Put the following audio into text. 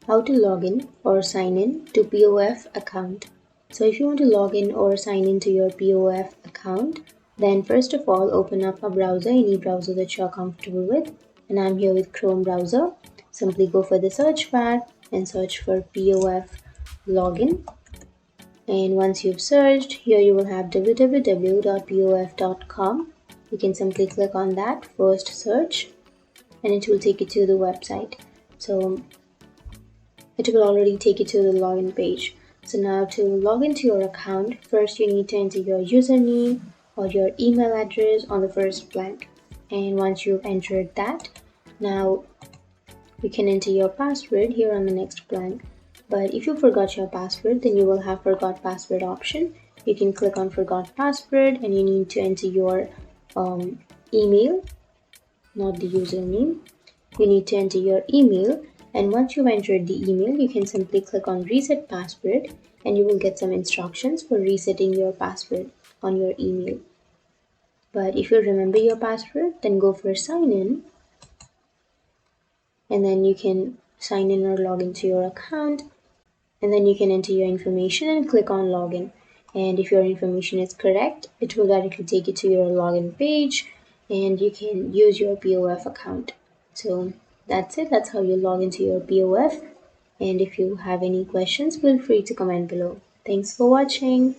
how to log in or sign in to POF account. So if you want to log in or sign into your POF account, then first of all open up a browser, any browser that you're comfortable with, and I'm here with Chrome browser. Simply go for the search bar and search for POF login. And once you've searched, here you will have www.pof.com. You can simply click on that first search and it will take you to the website. So it will already take you to the login page. So now to log into your account, first you need to enter your username or your email address on the first blank. And once you've entered that, now you can enter your password here on the next blank. But if you forgot your password, then you will have forgot password option. You can click on forgot password and you need to enter your email, not the username. You need to enter your email, and once you've entered the email, you can simply click on reset password and you will get some instructions for resetting your password on your email. But if you remember your password, then go for sign in, and then you can sign in or log into your account, and then you can enter your information and click on login. And if your information is correct, it will directly take you to your login page and you can use your POF account. So that's it. That's how you log into your POF. And if you have any questions, feel free to comment below. Thanks for watching.